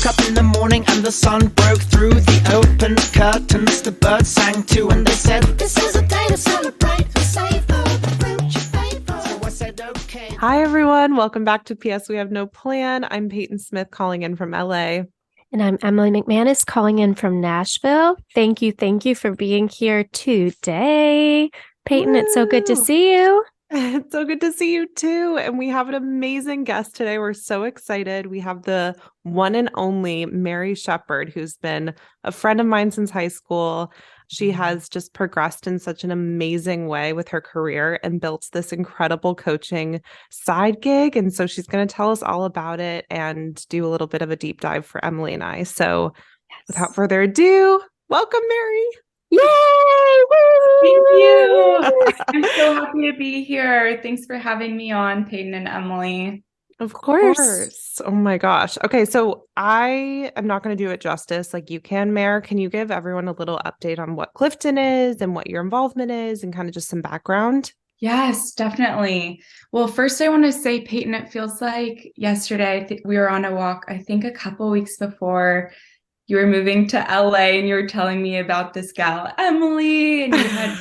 woke up in the morning and the sun broke through the open curtains. The birds sang too and they said, this is a day to celebrate and savor the fruit you favor. So I said, okay. Hi, everyone. Welcome back to PS We Have No Plan. I'm Payton Smith calling in from LA. And I'm Emily McManus calling in from Nashville. Thank you for being here today. Payton, It's so good to see you. It's so good to see you too. And we have an amazing guest today. We're so excited. We have the one and only Mary Shepard, who's been a friend of mine since high school. She has just progressed in such an amazing way with her career and built this incredible coaching side gig. And so she's going to tell us all about it and do a little bit of a deep dive for Emily and I. So without further ado, welcome, Mary. Yay! Woo! Thank you. I'm so happy to be here. Thanks for having me on, Payton and Emily. Of course. Oh my gosh. Okay, so I am not going to do it justice like you can, Mare. Can you give everyone a little update on what Clifton is and what your involvement is and kind of just some background? Yes, definitely. Well, first I want to say, Payton, it feels like yesterday we were on a walk, I think a couple weeks before you were moving to LA and you were telling me about this gal, Emily, and you had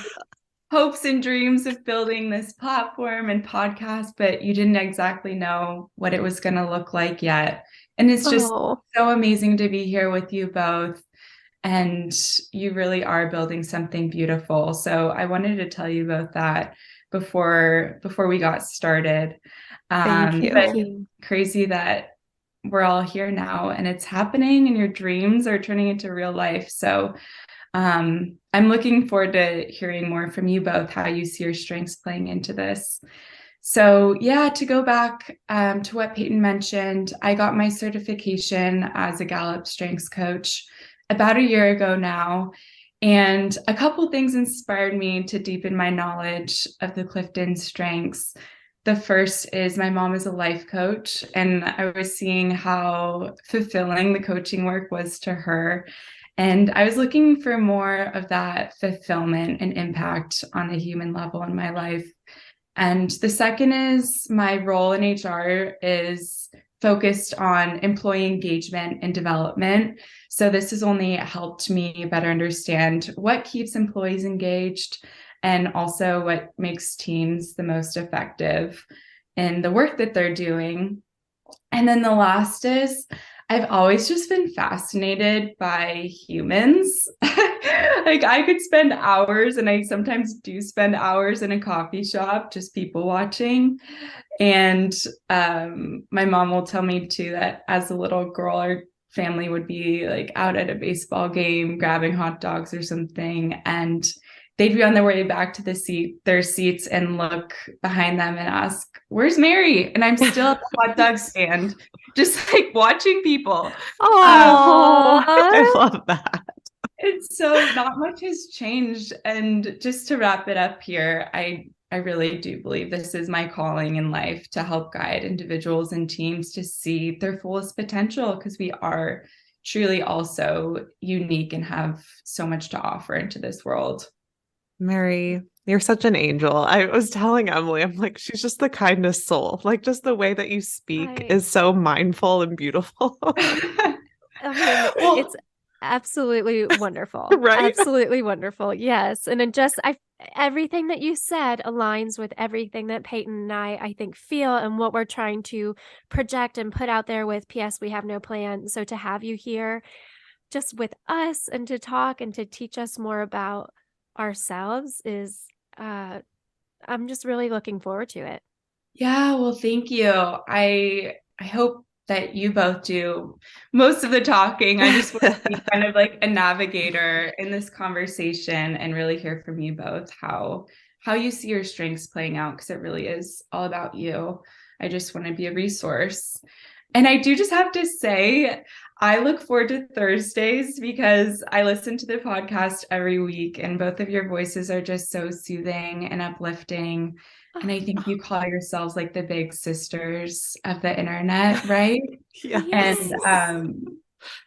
hopes and dreams of building this platform and podcast, but you didn't exactly know what it was going to look like yet. And it's just so amazing to be here with you both. And you really are building something beautiful. So I wanted to tell you both that before we got started. Thank you. But crazy that we're all here now and it's happening and your dreams are turning into real life. So I'm looking forward to hearing more from you both, how you see your strengths playing into this. So yeah, to go back to what Payton mentioned, I got my certification as a Gallup Strengths Coach about a year ago now. And a couple things inspired me to deepen my knowledge of the Clifton strengths. The first is my mom is a life coach, and I was seeing how fulfilling the coaching work was to her. And I was looking for more of that fulfillment and impact on a human level in my life. And the second is my role in HR is focused on employee engagement and development. So this has only helped me better understand what keeps employees engaged and also what makes teams the most effective in the work that they're doing. And then the last is I've always just been fascinated by humans. Like I could spend hours, and I sometimes do spend hours in a coffee shop, just people watching. And my mom will tell me too that as a little girl, our family would be like out at a baseball game, grabbing hot dogs or something. And they'd be on their way back to their seats and look behind them and ask, where's Mary? And I'm still at the hot dog stand, just like watching people. Oh, I love that. And so not much has changed. And just to wrap it up here, I really do believe this is my calling in life, to help guide individuals and teams to see their fullest potential, because we are truly also unique and have so much to offer into this world. Mary, you're such an angel. I was telling Emily, I'm like, she's just the kindest soul. Like just the way that you speak is so mindful and beautiful. It's absolutely wonderful. Right? Absolutely wonderful. Yes. And it just, everything that you said aligns with everything that Payton and I think feel and what we're trying to project and put out there with PS We Have No Plan. So to have you here just with us and to talk and to teach us more about ourselves is I'm just really looking forward to it. Yeah, well, thank you. I hope that you both do most of the talking. I just want to be kind of like a navigator in this conversation and really hear from you both how you see your strengths playing out, because it really is all about you. I just want to be a resource. And I do just have to say, I look forward to Thursdays because I listen to the podcast every week, and both of your voices are just so soothing and uplifting. And I think you call yourselves like the big sisters of the internet, right? Yeah. And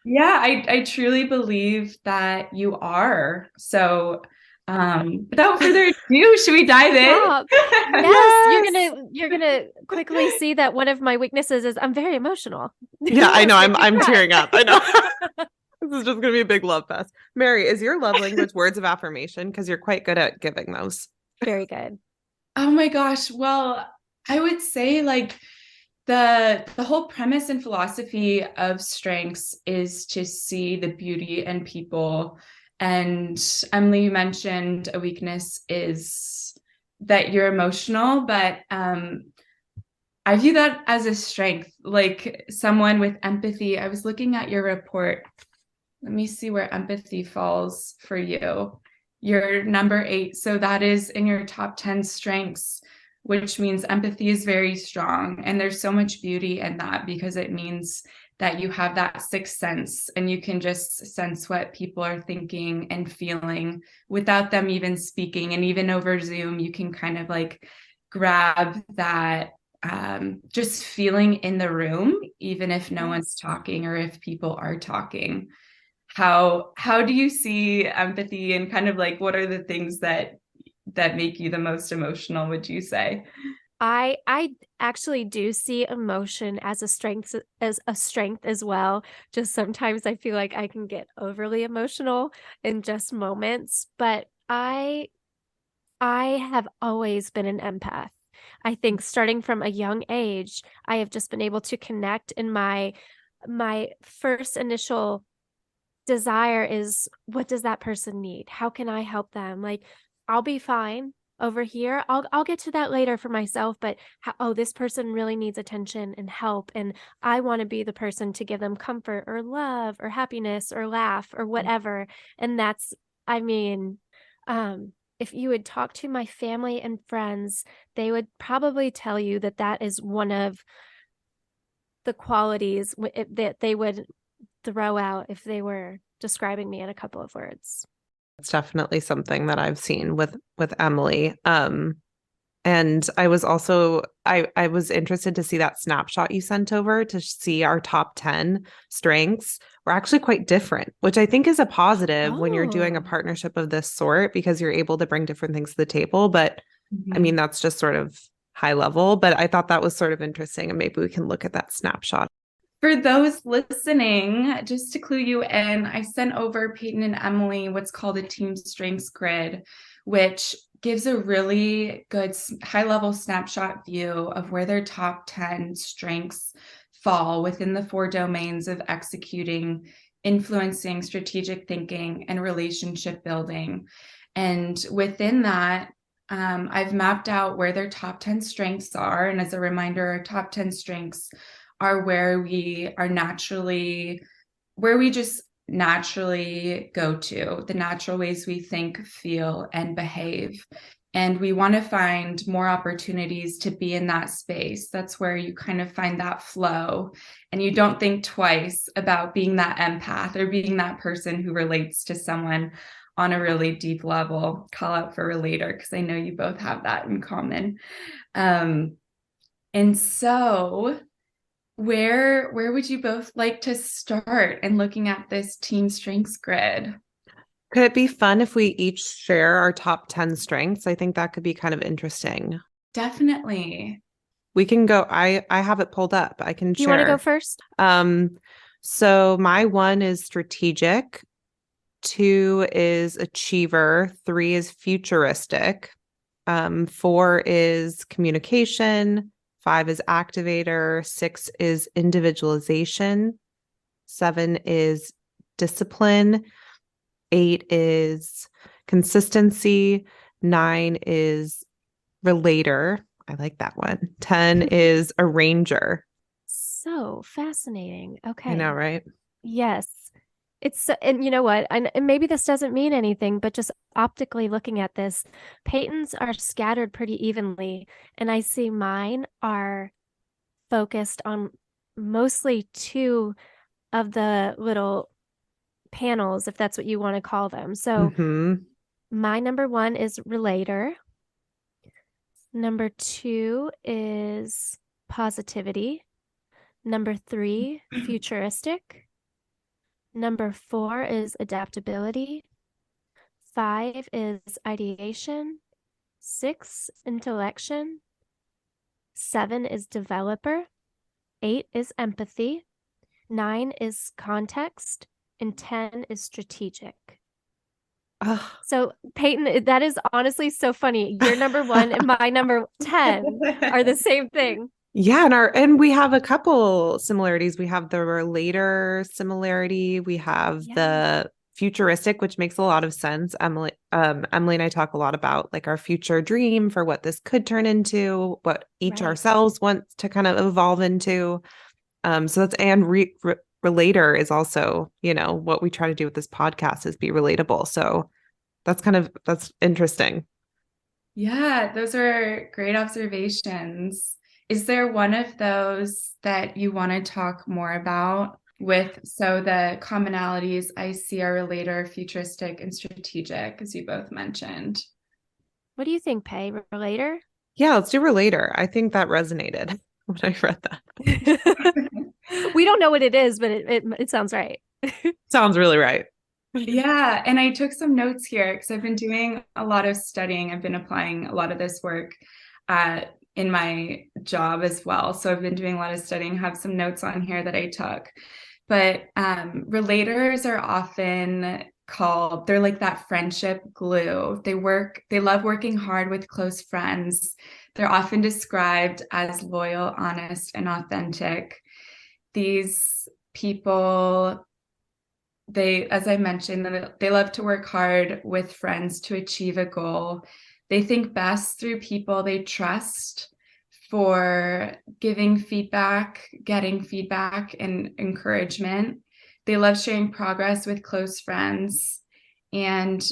I truly believe that you are. So without further ado, should we dive in? Yes, you're gonna quickly see that one of my weaknesses is I'm very emotional. Yeah, I know. Make me I'm cry. tearing up. I know. This is just gonna be a big love fest. Mary, is your love language words of affirmation? Because you're quite good at giving those. Very good. Oh my gosh. Well, I would say like the whole premise and philosophy of strengths is to see the beauty in people. And Emily, you mentioned a weakness is that you're emotional, but I view that as a strength, like someone with empathy. I was looking at your report. Let me see where empathy falls for you. You're number 8. So that is in your top 10 strengths, which means empathy is very strong. And there's so much beauty in that because it means that you have that sixth sense and you can just sense what people are thinking and feeling without them even speaking. And even over Zoom, you can kind of like grab that just feeling in the room, even if no one's talking or if people are talking. How do you see empathy, and kind of like what are the things that make you the most emotional, would you say? I actually do see emotion as a strength as well. Just sometimes I feel like I can get overly emotional in just moments, but I have always been an empath. I think starting from a young age, I have just been able to connect, and my first initial desire is, what does that person need? How can I help them? Like, I'll be fine over here. I'll get to that later for myself, but this person really needs attention and help, and I want to be the person to give them comfort or love or happiness or laugh or whatever. And that's, I mean, if you would talk to my family and friends, they would probably tell you that that is one of the qualities that they would throw out if they were describing me in a couple of words. It's definitely something that I've seen with Emily. And I was also I was interested to see that snapshot you sent over to see our top 10 strengths were actually quite different, which I think is a positive when you're doing a partnership of this sort, because you're able to bring different things to the table. But I mean, that's just sort of high level, but I thought that was sort of interesting, and maybe we can look at that snapshot. For those listening, just to clue you in, I sent over Payton and Emily what's called a team strengths grid, which gives a really good high-level snapshot view of where their top 10 strengths fall within the 4 domains of executing, influencing, strategic thinking, and relationship building. And within that, I've mapped out where their top 10 strengths are. And as a reminder, our top 10 strengths are where we just naturally go to, the natural ways we think, feel, and behave. And we want to find more opportunities to be in that space. That's where you kind of find that flow, and you don't think twice about being that empath or being that person who relates to someone on a really deep level. Call out for relator, because I know you both have that in common. And so where would you both like to start in looking at this team strengths grid? Could it be fun if we each share our top 10 strengths? I think that could be kind of interesting. Definitely. We can go. I have it pulled up. I can share. You want to go first? So my 1 is strategic, 2 is achiever, 3 is futuristic, 4 is communication, 5 is activator, 6 is individualization, 7 is discipline, 8 is consistency, 9 is relator. I like that one. 10 is arranger. So fascinating. Okay. I know, right? Yes. And you know what? And maybe this doesn't mean anything, but just optically looking at this, Payton's are scattered pretty evenly. And I see mine are focused on mostly 2 of the little panels, if that's what you want to call them. So my number 1 is relator. Number 2 is positivity. Number 3, futuristic. Number 4 is adaptability. 5 is ideation. 6, intellection. 7 is developer, 8 is empathy, 9 is context, and 10 is strategic. Ugh. So Payton, that is honestly so funny. Your number 1 and my number 10 are the same thing. Yeah, and we have a couple similarities. We have the relator similarity. We have the futuristic, which makes a lot of sense. Emily and I talk a lot about like our future dream for what this could turn into, what each ourselves want to kind of evolve into. So that's relator is also, what we try to do with this podcast is be relatable. So that's interesting. Yeah, those are great observations. Is there one of those that you want to talk more about so the commonalities I see are relator, futuristic, and strategic, as you both mentioned? What do you think, Pay? Relator? Yeah, let's do relator. I think that resonated when I read that. We don't know what it is, but it sounds right. Sounds really right. Yeah, and I took some notes here because I've been doing a lot of studying. I've been applying a lot of this work in my job as well. So I've been doing a lot of studying, have some notes on here that I took. But relators are often called, they're like that friendship glue. They love working hard with close friends. They're often described as loyal, honest, and authentic. These people, as I mentioned, they love to work hard with friends to achieve a goal. They think best through people they trust for giving feedback, getting feedback, and encouragement. They love sharing progress with close friends, and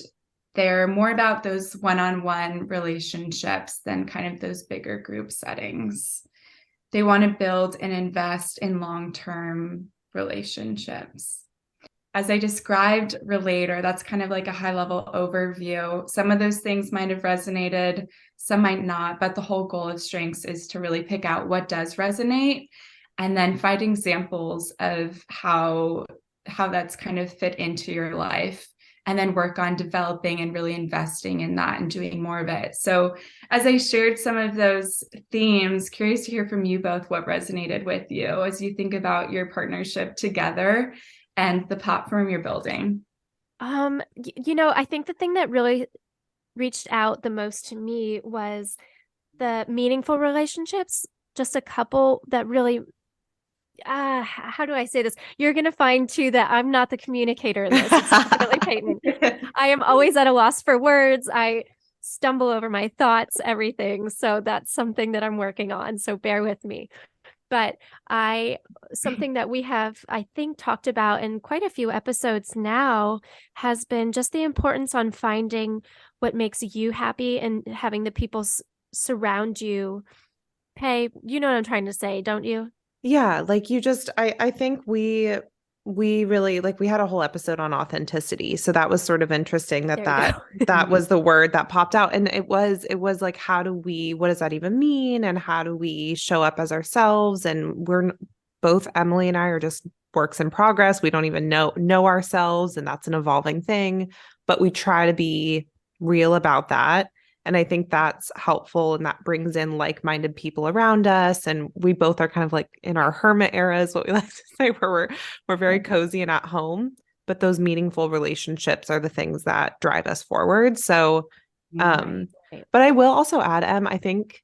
they're more about those one-on-one relationships than kind of those bigger group settings. They want to build and invest in long-term relationships. As I described relator, that's kind of like a high-level overview. Some of those things might have resonated, some might not, but the whole goal of strengths is to really pick out what does resonate and then find examples of how that's kind of fit into your life, and then work on developing and really investing in that and doing more of it. So as I shared some of those themes, curious to hear from you both what resonated with you as you think about your partnership together and the platform you're building. I think the thing that really reached out the most to me was the meaningful relationships. Just a couple that really, how do I say this? You're going to find too that I'm not the communicator in this. It's definitely Payton. I am always at a loss for words. I stumble over my thoughts, everything. So that's something that I'm working on. So bear with me. But something that we have, I think, talked about in quite a few episodes now has been just the importance on finding what makes you happy and having the people surround you. Hey, you know what I'm trying to say, don't you? Yeah, like I think we really, like, we had a whole episode on authenticity. So that was sort of interesting that was the word that popped out. And it was like, what does that even mean? And how do we show up as ourselves? And both Emily and I are just works in progress. We don't even know ourselves, and that's an evolving thing, but we try to be real about that. And I think that's helpful, and that brings in like-minded people around us. And we both are kind of like in our hermit eras, what we like to say, where we're very cozy and at home. But those meaningful relationships are the things that drive us forward. So, but I will also add, I think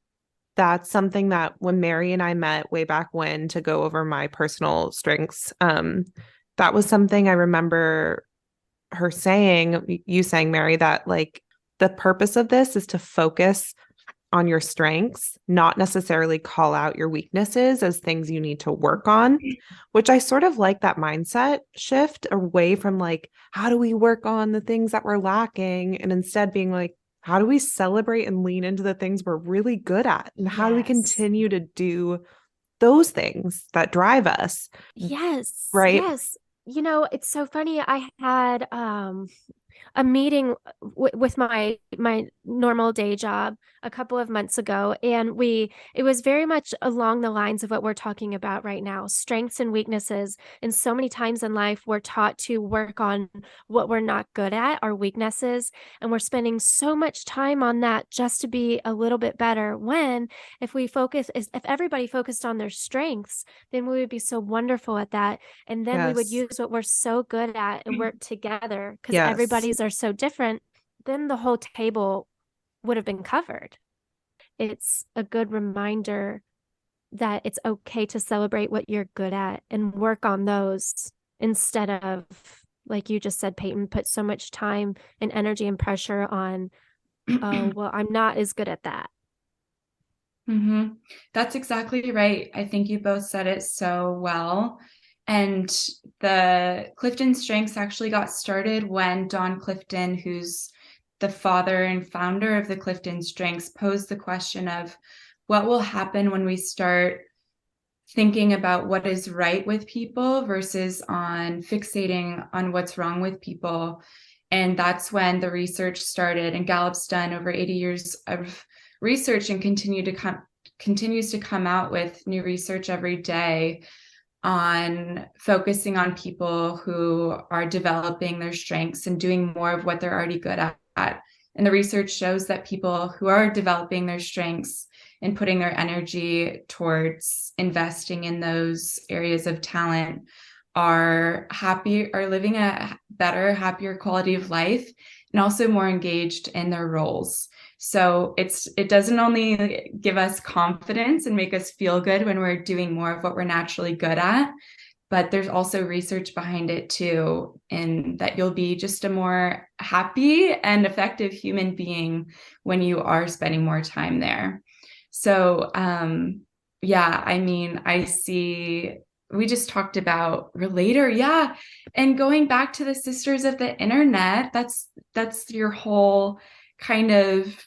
that's something that when Mary and I met way back when to go over my personal strengths, that was something I remember her saying, you saying, Mary, that like, the purpose of this is to focus on your strengths, not necessarily call out your weaknesses as things you need to work on, which I sort of like that mindset shift away from like, how do we work on the things that we're lacking? And instead being like, how do we celebrate and lean into the things we're really good at? And how do we continue to do those things that drive us? Yes. Right. Yes. It's so funny. I had, a meeting with my normal day job a couple of months ago, and it was very much along the lines of what we're talking about right now, strengths and weaknesses. And so many times in life we're taught to work on what we're not good at, our weaknesses, and we're spending so much time on that just to be a little bit better, when if everybody focused on their strengths, then we would be so wonderful at that, and then we would Yes. use what we're so good at and work together, because Yes. everybody's are so different. Then the whole table would have been covered. It's a good reminder that it's okay to celebrate what you're good at and work on those, instead of, like you just said, Payton, put so much time and energy and pressure on, oh, well, I'm not as good at that. Mm-hmm. That's exactly right. I think you both said it so well. And the Clifton Strengths actually got started when Don Clifton, who's the father and founder of the Clifton Strengths, posed the question of what will happen when we start thinking about what is right with people versus on fixating on what's wrong with people. And that's when the research started, and Gallup's done over 80 years of research and continues to come out with new research every day on focusing on people who are developing their strengths and doing more of what they're already good at. And the research shows that people who are developing their strengths and putting their energy towards investing in those areas of talent are living a better, happier quality of life, and also more engaged in their roles. So it doesn't only give us confidence and make us feel good when we're doing more of what we're naturally good at, but there's also research behind it too, in that you'll be just a more happy and effective human being when you are spending more time there. So yeah, I mean, we just talked about Relator. Yeah. And going back to the Sisters of the Internet, that's your whole kind of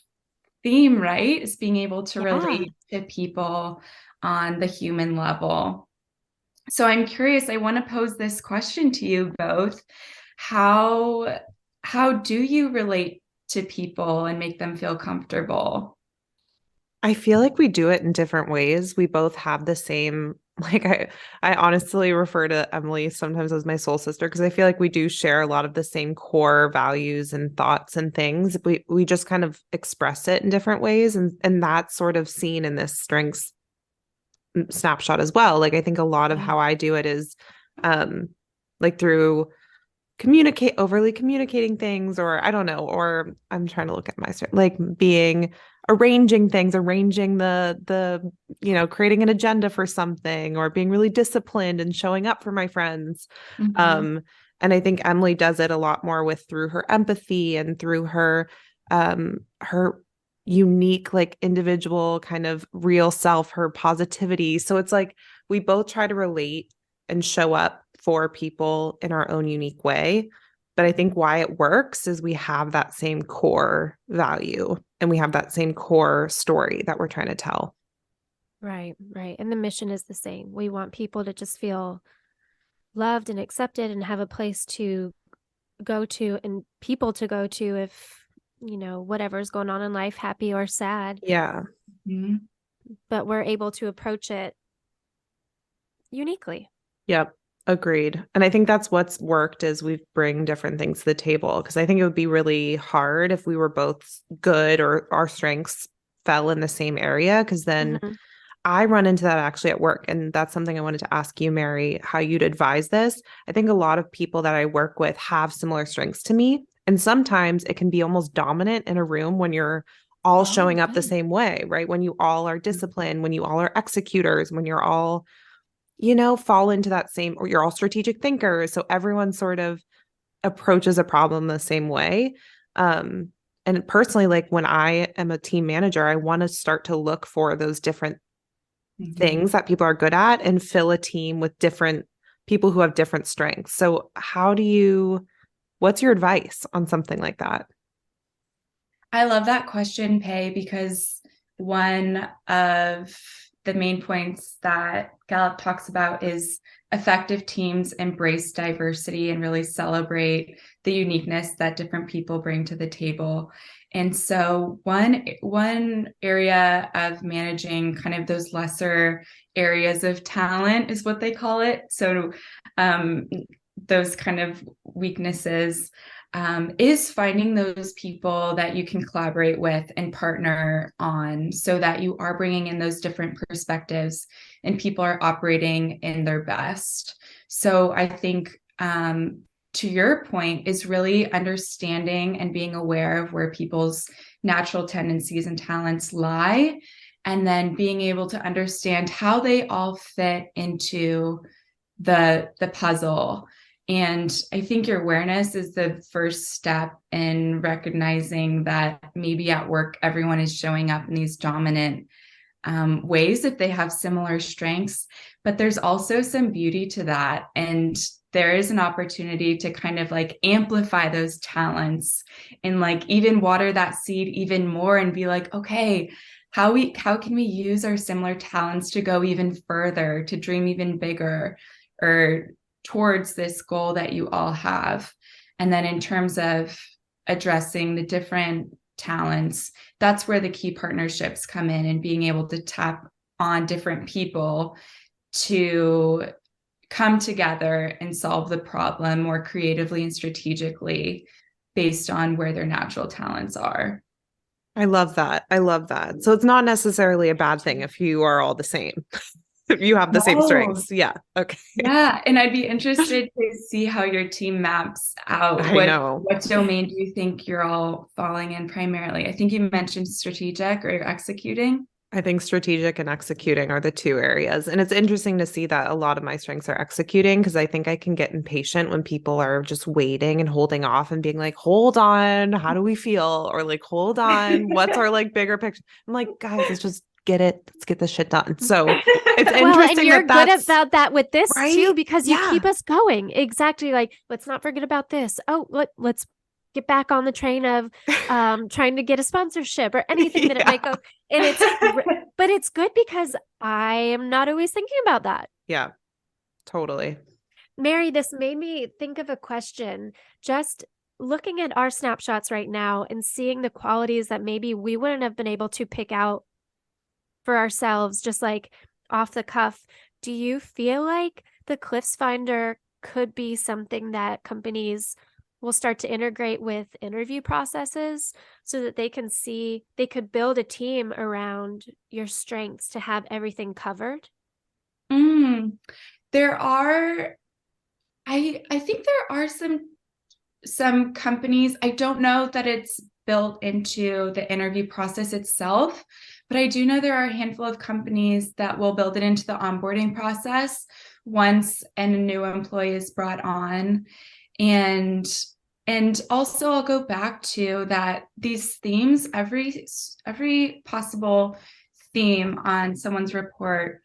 theme, right? Is being able to relate to people on the human level. So I'm curious, I want to pose this question to you both. How do you relate to people and make them feel comfortable? I feel like we do it in different ways. We both have the same, like I honestly refer to Emily sometimes as my soul sister, because I feel like we do share a lot of the same core values and thoughts and things. We just kind of express it in different ways, and that's sort of seen in this strengths snapshot as well. Like I think a lot of how I do it is like through overly communicating things, or I don't know, or I'm trying to look at my like arranging the creating an agenda for something, or being really disciplined and showing up for my friends. Mm-hmm. And I think Emily does it a lot more through her empathy and through her unique, like individual kind of real self, her positivity. So it's like we both try to relate and show up for people in our own unique way. But I think why it works is we have that same core value and we have that same core story that we're trying to tell. Right. And the mission is the same. We want people to just feel loved and accepted and have a place to go to, and people to go to if, whatever's going on in life, happy or sad. Yeah. Mm-hmm. But we're able to approach it uniquely. Yep. Agreed. And I think that's what's worked, is we bring different things to the table, because I think it would be really hard if we were both good or our strengths fell in the same area, because then I run into that actually at work. And that's something I wanted to ask you, Mary, how you'd advise this. I think a lot of people that I work with have similar strengths to me. And sometimes it can be almost dominant in a room when you're all showing up the same way, right? When you all are disciplined, when you all are executors, when you're all fall into that same, or you're all strategic thinkers. So everyone sort of approaches a problem the same way. And personally, like when I am a team manager, I want to start to look for those different things that people are good at and fill a team with different people who have different strengths. So what's your advice on something like that? I love that question, Pay, because one of the main points that Gallup talks about is effective teams embrace diversity and really celebrate the uniqueness that different people bring to the table. And so one area of managing kind of those lesser areas of talent is what they call it. So those kind of weaknesses is finding those people that you can collaborate with and partner on, so that you are bringing in those different perspectives and people are operating in their best. So I think to your point is really understanding and being aware of where people's natural tendencies and talents lie, and then being able to understand how they all fit into the puzzle. And I think your awareness is the first step in recognizing that maybe at work, everyone is showing up in these dominant ways if they have similar strengths, but there's also some beauty to that. And there is an opportunity to kind of like amplify those talents and like even water that seed even more and be like, okay, how can we use our similar talents to go even further, to dream even bigger, or towards this goal that you all have. And then in terms of addressing the different talents, that's where the key partnerships come in, and being able to tap on different people to come together and solve the problem more creatively and strategically based on where their natural talents are. I love that. I love that. So it's not necessarily a bad thing if you are all the same. If you have the same strengths. Yeah. Okay. Yeah. And I'd be interested to see how your team maps out. I know. What domain do you think you're all falling in primarily? I think you mentioned strategic or executing. I think strategic and executing are the two areas. And it's interesting to see that a lot of my strengths are executing, because I think I can get impatient when people are just waiting and holding off and being like, hold on, how do we feel? Or like, hold on, what's our like bigger picture? I'm like, guys, let's just get it. Let's get this shit done. So it's interesting. Well, and you're good about that with this too, because you keep us going. Exactly. Like, let's not forget about this. Oh, let's get back on the train of trying to get a sponsorship or anything that it might go. And but it's good because I am not always thinking about that. Yeah, totally. Mary, this made me think of a question. Just looking at our snapshots right now and seeing the qualities that maybe we wouldn't have been able to pick out for ourselves, just like off the cuff, do you feel like the Cliffs Finder could be something that companies will start to integrate with interview processes so that they could build a team around your strengths to have everything covered? There are, I think there are some companies, I don't know that it's built into the interview process itself, but I do know there are a handful of companies that will build it into the onboarding process once a new employee is brought on. And also I'll go back to that these themes, every possible theme on someone's report,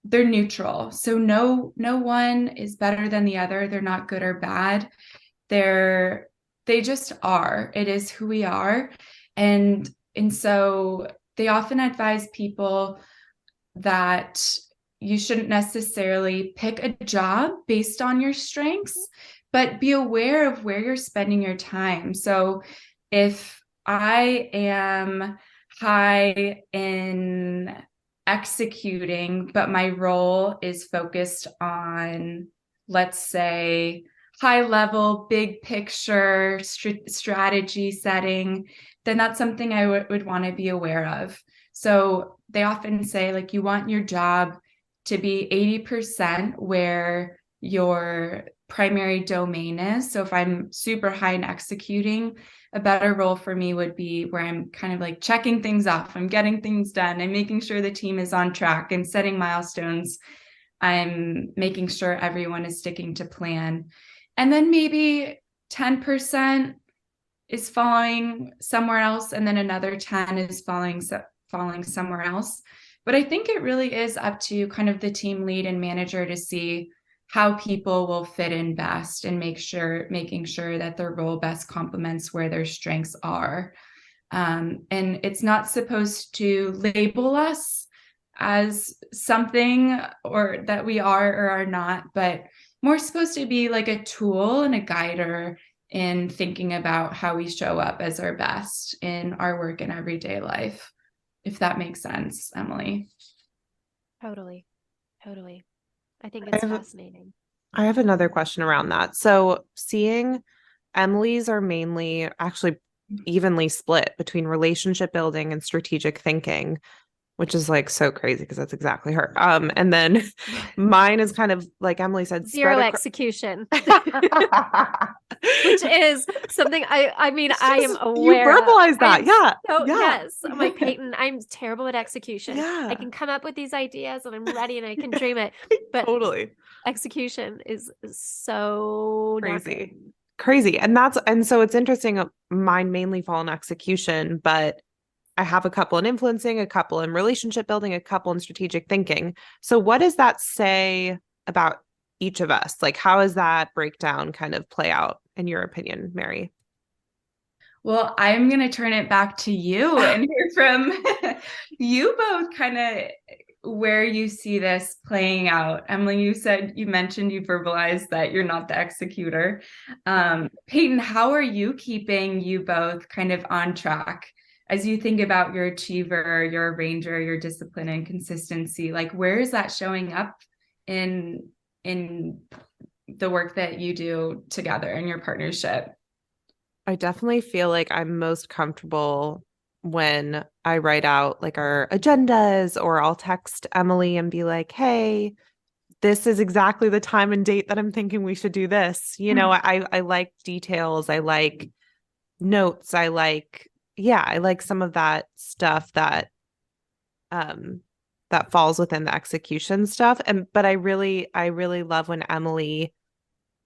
they're neutral. So no one is better than the other. They're not good or bad. They just are. It is who we are. And so they often advise people that you shouldn't necessarily pick a job based on your strengths, but be aware of where you're spending your time. So if I am high in executing, but my role is focused on, let's say, high level, big picture strategy setting, then that's something I would want to be aware of. So they often say, like, you want your job to be 80% where your primary domain is. So if I'm super high in executing, a better role for me would be where I'm kind of like checking things off. I'm getting things done. I'm making sure the team is on track and setting milestones. I'm making sure everyone is sticking to plan. And then maybe 10% is falling somewhere else, and then another 10 is falling somewhere else. But I think it really is up to kind of the team lead and manager to see how people will fit in best and making sure that their role best complements where their strengths are. And it's not supposed to label us as something or that we are or are not, but more supposed to be like a tool and a guider in thinking about how we show up as our best in our work and everyday life, if that makes sense, Emily. Totally. Totally. I think I it's have, fascinating. I have another question around that. So seeing Emily's are mainly actually evenly split between relationship building and strategic thinking, which is like so crazy because that's exactly her. And then mine is kind of like Emily said, Zero spread execution, across. which is something I mean, I am You aware of. verbalize that. I'm Yeah. so, Yeah. yes. I'm like, Payton, I'm terrible at execution. I Yeah. can come up with these ideas and I'm ready and I can dream it, but Totally. execution is so not good. Crazy. Crazy. And so it's interesting. Mine mainly fall in execution, but I have a couple in influencing, a couple in relationship building, a couple in strategic thinking. So what does that say about each of us? Like, how does that breakdown kind of play out in your opinion, Mary? Well, I'm going to turn it back to you and hear from you both kind of where you see this playing out. Emily, you mentioned you verbalized that you're not the executor. Payton, how are you keeping you both kind of on track as you think about your achiever, your arranger, your discipline and consistency? Like, where is that showing up in the work that you do together in your partnership? I definitely feel like I'm most comfortable when I write out like our agendas, or I'll text Emily and be like, hey, this is exactly the time and date that I'm thinking we should do this. I like details. I like notes. I like some of that stuff um that falls within the execution stuff. But I really love when Emily,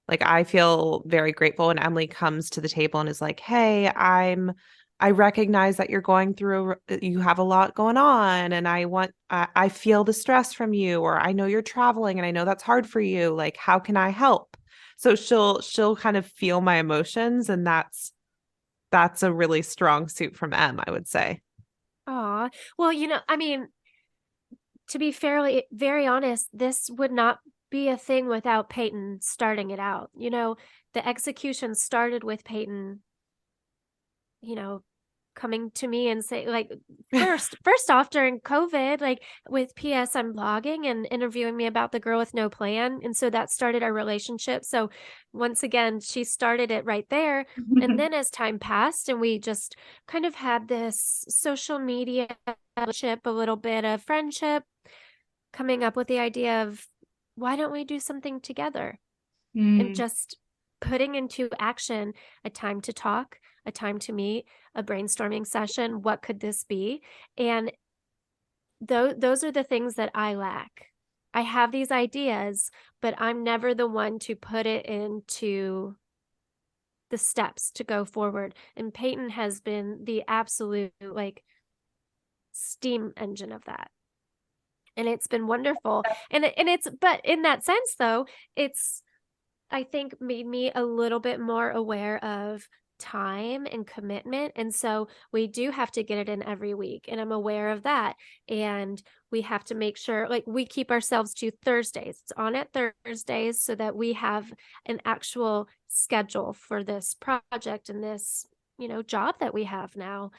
like, I feel very grateful when Emily comes to the table and is like, hey, I recognize that you have a lot going on, and I feel the stress from you, or I know you're traveling and I know that's hard for you. Like, how can I help? So she'll kind of feel my emotions, and that's a really strong suit from Em, I would say. Aw. Well, I mean, to be very honest, this would not be a thing without Payton starting it out. The execution started with Payton, you know, coming to me and say, like, first off, during COVID, like with PS, I'm blogging and interviewing me about the girl with no plan. And so that started our relationship. So once again, she started it right there. And then as time passed and we just kind of had this social media relationship, a little bit of friendship, coming up with the idea of why don't we do something together, and just putting into action a time to talk, a time to meet, a brainstorming session. What could this be? And those are the things that I lack. I have these ideas, but I'm never the one to put it into the steps to go forward. And Payton has been the absolute like steam engine of that. And it's been wonderful. But in that sense though, it's, I think, made me a little bit more aware of time and commitment. And so we do have to get it in every week. And I'm aware of that. And we have to make sure, like, we keep ourselves to Thursdays. It's on at Thursdays so that we have an actual schedule for this project and this, job that we have now.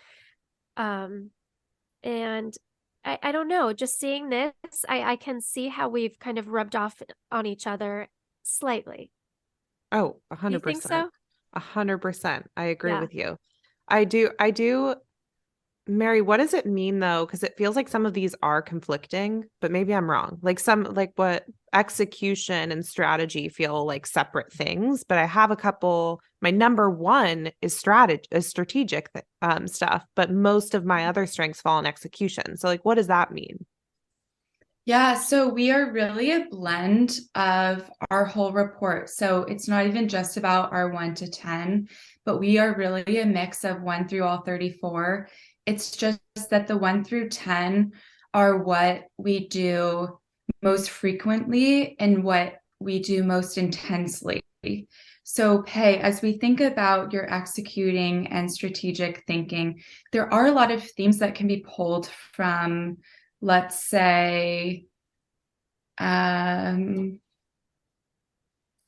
And I don't know, just seeing this, I can see how we've kind of rubbed off on each other slightly. Oh, You think 100%. so? 100%. I agree Yeah. with you. I do. Mary, what does it mean though? Because it feels like some of these are conflicting, but maybe I'm wrong. Like what execution and strategy feel like separate things, but I have a couple. My number one is strategic stuff, but most of my other strengths fall in execution. So like, what does that mean? Yeah, so we are really a blend of our whole report. So it's not even just about our 1 to 10, but we are really a mix of 1 through all 34. It's just that the 1 through 10 are what we do most frequently and what we do most intensely. So, Pay, as we think about your executing and strategic thinking, there are a lot of themes that can be pulled from, let's say,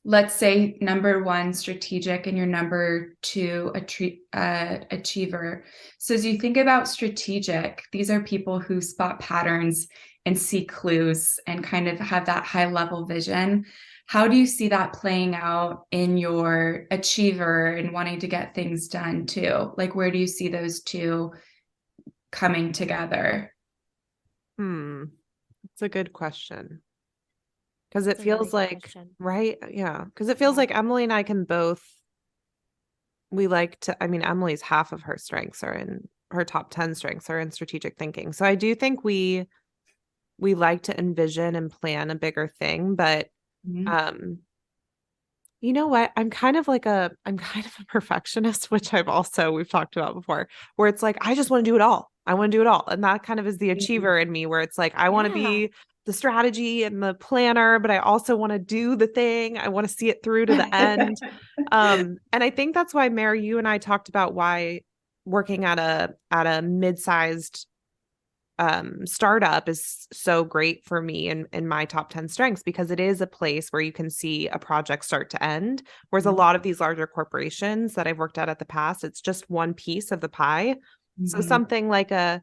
let's say number one, strategic, and your number two, achiever. So as you think about strategic, these are people who spot patterns and see clues and kind of have that high level vision. How do you see that playing out in your achiever and wanting to get things done too? Like, where do you see those two coming together? It's a good question. Because it It's a feels really good like, question. right? Yeah. Because it feels like Emily and I can both, we like to, I mean, Emily's half of her strengths are in her top 10 strengths are in strategic thinking. So I do think we like to envision and plan a bigger thing, but Mhm. you know what? I'm kind of a perfectionist, which we've talked about before, where it's like, I just want to do it all. I want to do it all. And that kind of is the achiever in me, where it's like, I want to Yeah. be the strategy and the planner, but I also want to do the thing. I want to see it through to the end. And I think that's why, Mary, you and I talked about why working at a mid-sized startup is so great for me in my top 10 strengths, because it is a place where you can see a project start to end. Whereas a lot of these larger corporations that I've worked at the past, it's just one piece of the pie. So Mhm. something like a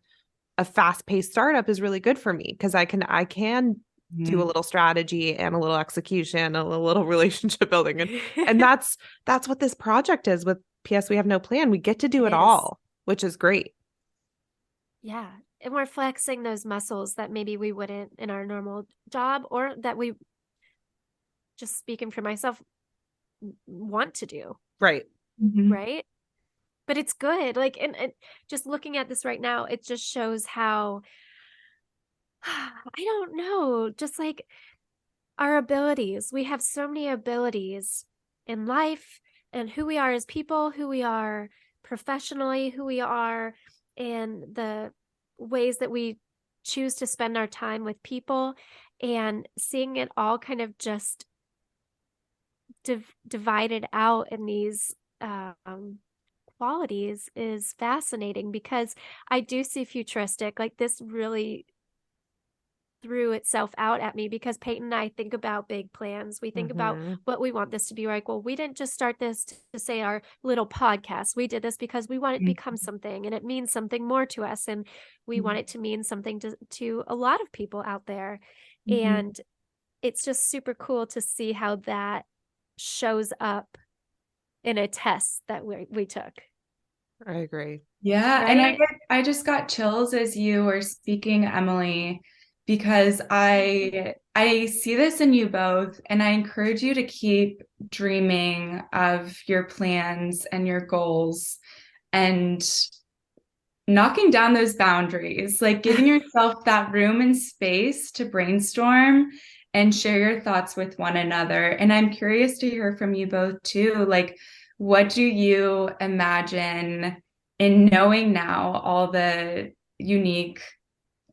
fast-paced startup is really good for me, because I can do a little strategy and a little execution and a little relationship building. And that's what this project is with PS We Have No Plan. We get to do it It is. all, which is great. Yeah. And we're flexing those muscles that maybe we wouldn't in our normal job, or that we, just speaking for myself, want to do. Right. Mhm. Right. But it's good. Like, and just looking at this right now, it just shows how, I don't know, just like our abilities. We have so many abilities in life, and who we are as people, who we are professionally, who we are, and the ways that we choose to spend our time with people, and seeing it all kind of just divided out in these qualities is fascinating, because I do see futuristic, like this really threw itself out at me, because Peyton and I think about big plans. We think about what we want this to be like. Well, we didn't just start this to say our little podcast. We did this because we want it to become something, and it means something more to us. And we want it to mean something to a lot of people out there. And it's just super cool to see how that shows up in a test that we took. I agree. Yeah, and Right? I just got chills as you were speaking, Emily, because I see this in you both, and I encourage you to keep dreaming of your plans and your goals and knocking down those boundaries, like giving yourself that room and space to brainstorm and share your thoughts with one another. And I'm curious to hear from you both too. Like, what do you imagine, in knowing now all the unique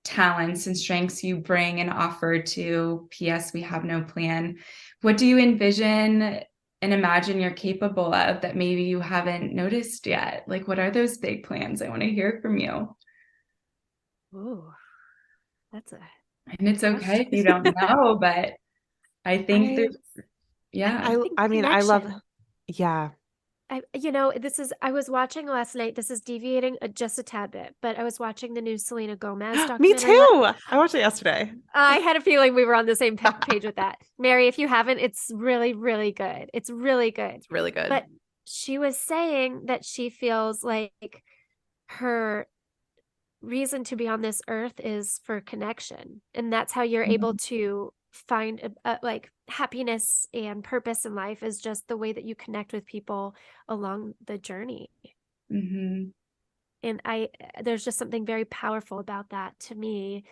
talents and strengths you bring and offer to PS We Have No Plan? What do you envision and imagine you're capable of that maybe you haven't noticed yet? Like, what are those big plans? I want to hear from you. Ooh, that's a And it's okay if you question. don't know, but I think I there's, yeah. I mean, I love, Connection. yeah. I was watching last night. This is deviating just a tad bit, but I was watching the new Selena Gomez Me documentary. too. I watched it yesterday. I had a feeling we were on the same page with that. Mary, if you haven't, it's really, really good. It's really good. It's really good. But she was saying that she feels like her reason to be on this earth is for connection. And that's how you're able to find like happiness and purpose in life, is just the way that you connect with people along the journey. Mm-hmm. And there's just something very powerful about that to me.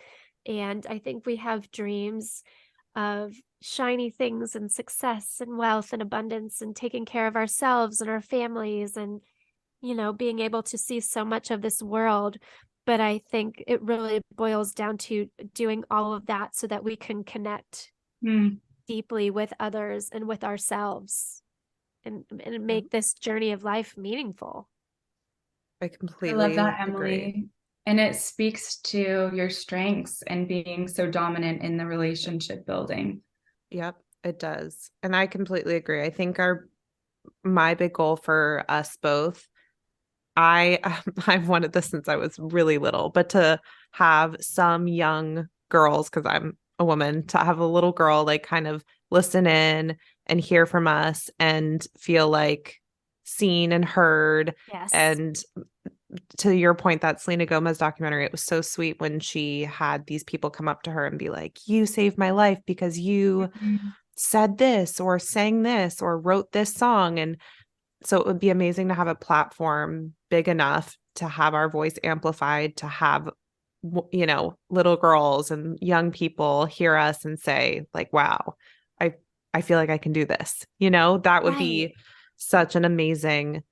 And I think we have dreams of shiny things and success and wealth and abundance and taking care of ourselves and our families and, being able to see so much of this world. But I think it really boils down to doing all of that so that we can connect deeply with others and with ourselves, and make this journey of life meaningful. I I completely love that, agree. Emily. And it speaks to your strengths and being so dominant in the relationship building. Yep. It does. And I completely agree. I think my big goal for us both, I've wanted this since I was really little, but to have some young girls, because I'm a woman, to have a little girl like kind of listen in and hear from us and feel like seen and heard. Yes. And to your point, that Selena Gomez documentary, it was so sweet when she had these people come up to her and be like, you saved my life because you said this or sang this or wrote this song. And so it would be amazing to have a platform big enough to have our voice amplified, to have, you know, little girls and young people hear us and say like, wow, I feel like I can do this. You know, that would be such an amazing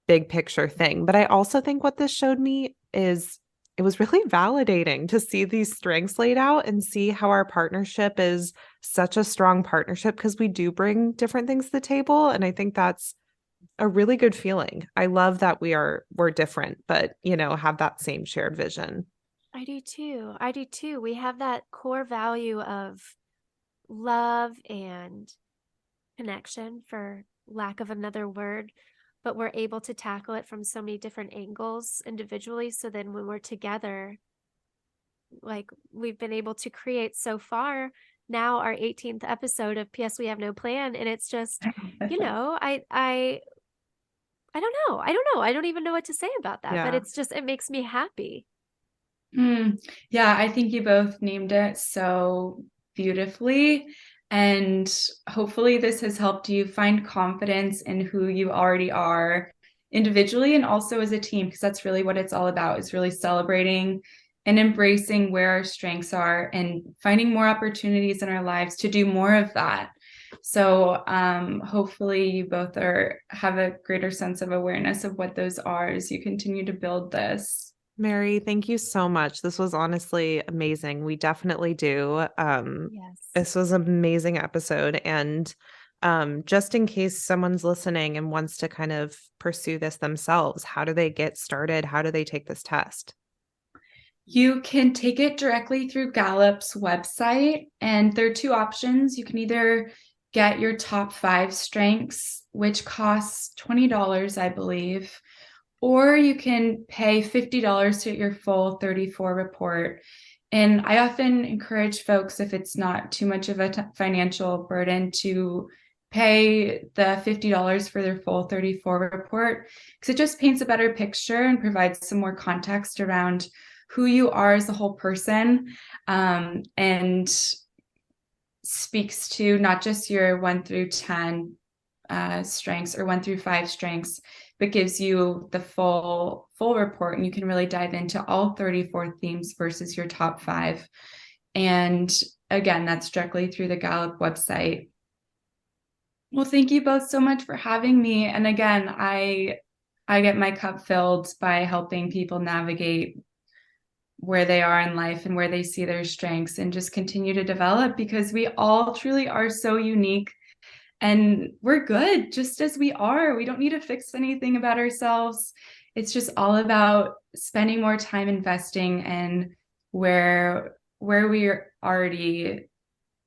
big picture thing. But I also think what this showed me is it was really validating to see these strengths laid out and see how our partnership is such a strong partnership because we do bring different things to the table. And I think that's a really good feeling. I love that we're different, but, you know, have that same shared vision. I do too. I do too. We have that core value of love and connection, for lack of another word, but we're able to tackle it from so many different angles individually. So then when we're together, like we've been able to create so far now our 18th episode of P.S. We Have No Plan. And it's just, you know, I don't know. I don't even know what to say about that, but it's just, it makes me happy. Yeah, I think you both named it so beautifully. And hopefully this has helped you find confidence in who you already are individually and also as a team, because that's really what it's all about, is really celebrating and embracing where our strengths are and finding more opportunities in our lives to do more of that. So hopefully you both have a greater sense of awareness of what those are as you continue to build this. Mary, thank you so much. This was honestly amazing. We definitely do. Yes. This was an amazing episode. And just in case someone's listening and wants to kind of pursue this themselves, how do they get started? How do they take this test? You can take it directly through Gallup's website, and there are two options. You can either get your top 5 strengths, which costs $20, I believe, or you can pay $50 to get your full 34 report. And I often encourage folks, if it's not too much of a financial burden, to pay the $50 for their full 34 report, because it just paints a better picture and provides some more context around who you are as a whole person, and speaks to not just your 1 through 10 strengths or 1 through 5 strengths, but gives you the full report, and you can really dive into all 34 themes versus your top 5. And again, that's directly through the Gallup website. Well, thank you both so much for having me. And again, I get my cup filled by helping people navigate where they are in life and where they see their strengths and just continue to develop, because we all truly are so unique and we're good just as we are. We don't need to fix anything about ourselves. It's just all about spending more time investing in where we're already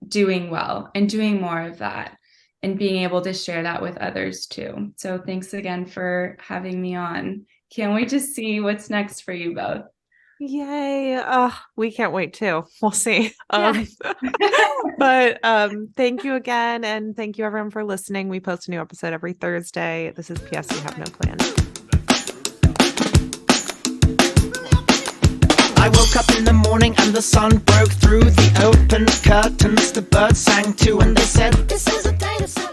doing well and doing more of that and being able to share that with others too. So thanks again for having me on. Can't wait to see what's next for you both. Yay. We can't wait too. We'll see. Yeah. But thank you again. And thank you everyone for listening. We post a new episode every Thursday. This is P.S. We Have No Plan. I woke up in the morning and the sun broke through the open curtains. The birds sang too and they said, "This is a day to celebrate."